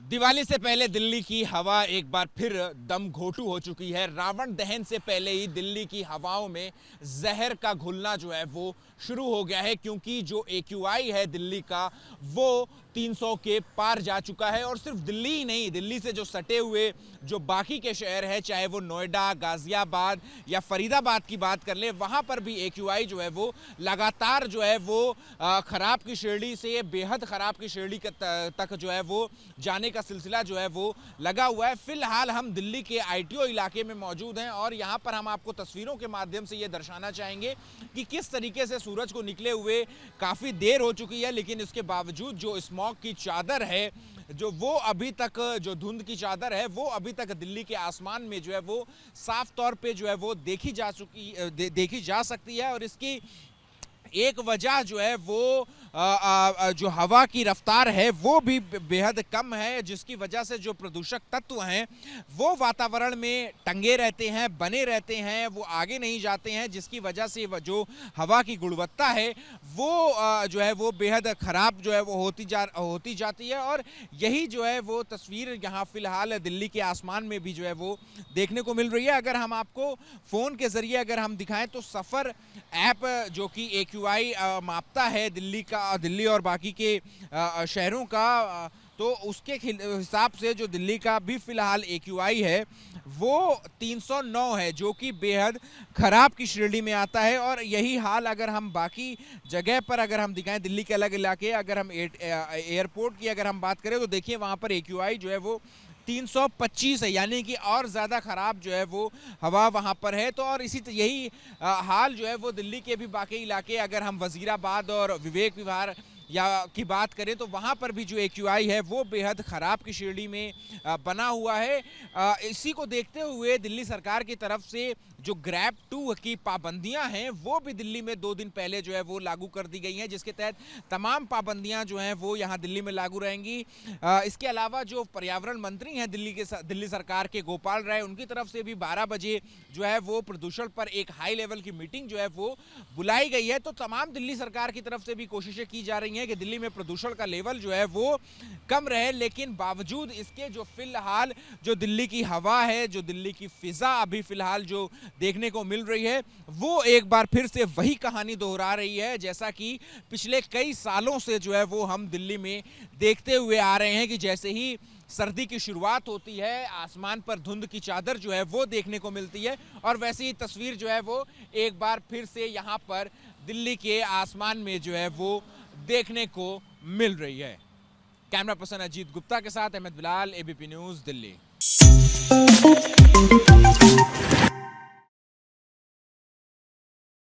दिवाली से पहले दिल्ली की हवा एक बार फिर दम घोंटू हो चुकी है। रावण दहन से पहले ही दिल्ली की हवाओं में जहर का घुलना जो है वो शुरू हो गया है, क्योंकि जो AQI है दिल्ली का वो 300 के पार जा चुका है। और सिर्फ दिल्ली ही नहीं, दिल्ली से जो सटे हुए जो बाकी के शहर हैं, चाहे वो नोएडा, गाजियाबाद या फरीदाबाद की बात कर ले, वहाँ पर भी AQI जो है वो लगातार जो है वो खराब की श्रेणी से बेहद खराब की श्रेणी तक जो है वो जाने का सिलसिला जो है वो लगा हुआ है। फिलहाल हम दिल्ली के ITO इलाके में मौजूद हैं और यहाँ पर हम आपको तस्वीरों के माध्यम से ये दर्शाना चाहेंगे कि किस तरीके से सूरज को निकले हुए काफ़ी देर हो चुकी है, लेकिन इसके बावजूद जो स्मॉग की चादर है, जो वो अभी तक, जो धुंध की चादर है वो अभी तक दिल्ली के आसमान में जो है वो साफ तौर पे जो है वो देखी जा सकती है। और इसकी एक वजह जो है वो जो हवा की रफ्तार है वो भी बेहद कम है, जिसकी वजह से जो प्रदूषक तत्व हैं वो वातावरण में टंगे रहते हैं, बने रहते हैं, वो आगे नहीं जाते हैं, जिसकी वजह से जो हवा की गुणवत्ता है वो जो है वो बेहद ख़राब जो है वो होती जाती है। और यही जो है वो तस्वीर यहाँ फ़िलहाल दिल्ली के आसमान में भी जो है वो देखने को मिल रही है। अगर हम आपको फ़ोन के ज़रिए अगर हम दिखाएं तो सफ़र ऐप जो कि AQI मापता है दिल्ली और बाकी के शहरों का, तो उसके हिसाब से जो दिल्ली का भी फिलहाल AQI है वो 309 है, जो कि बेहद ख़राब की श्रेणी में आता है। और यही हाल अगर हम बाकी जगह पर अगर हम दिखाएं, दिल्ली के अलग इलाके, अगर हम एयरपोर्ट की अगर हम बात करें तो देखिए वहाँ पर AQI जो है वो 325 है, यानी कि और ज़्यादा ख़राब जो है वो हवा वहाँ पर है। तो और यही हाल जो है वो दिल्ली के भी बाकी इलाके, अगर हम वज़ीराबाद और विवेक विहार की बात करें तो वहाँ पर भी जो AQI है वो बेहद ख़राब की श्रेणी में बना हुआ है। इसी को देखते हुए दिल्ली सरकार की तरफ से जो ग्रैब 2 की पाबंदियां हैं वो भी दिल्ली में 2 दिन पहले जो है वो लागू कर दी गई हैं, जिसके तहत तमाम पाबंदियां जो हैं वो यहाँ दिल्ली में लागू रहेंगी। इसके अलावा जो पर्यावरण मंत्री हैं दिल्ली सरकार के, गोपाल राय, उनकी तरफ से भी 12 बजे जो है वो प्रदूषण पर एक हाई लेवल की मीटिंग जो है वो बुलाई गई है। तो तमाम दिल्ली सरकार की तरफ से भी कोशिशें की जा रही हैं कि दिल्ली में प्रदूषण का लेवल जो है वो कम रहे, लेकिन बावजूद इसके जो फिलहाल जो दिल्ली की हवा है, जो दिल्ली की फिजा अभी फिलहाल जो देखने को मिल रही है वो एक बार फिर से वही कहानी दोहरा रही है, जैसा कि पिछले कई सालों से जो है वो हम दिल्ली में देखते हुए आ रहे हैं कि जैसे ही सर्दी की शुरुआत होती है आसमान पर धुंध की चादर जो है वो देखने को मिलती है, और वैसी ही तस्वीर जो है वो एक बार फिर से यहाँ पर दिल्ली के आसमान में जो है वो देखने को मिल रही है। कैमरा पर्सन अजीत गुप्ता के साथ अहमद बिलाल, ABP न्यूज़, दिल्ली।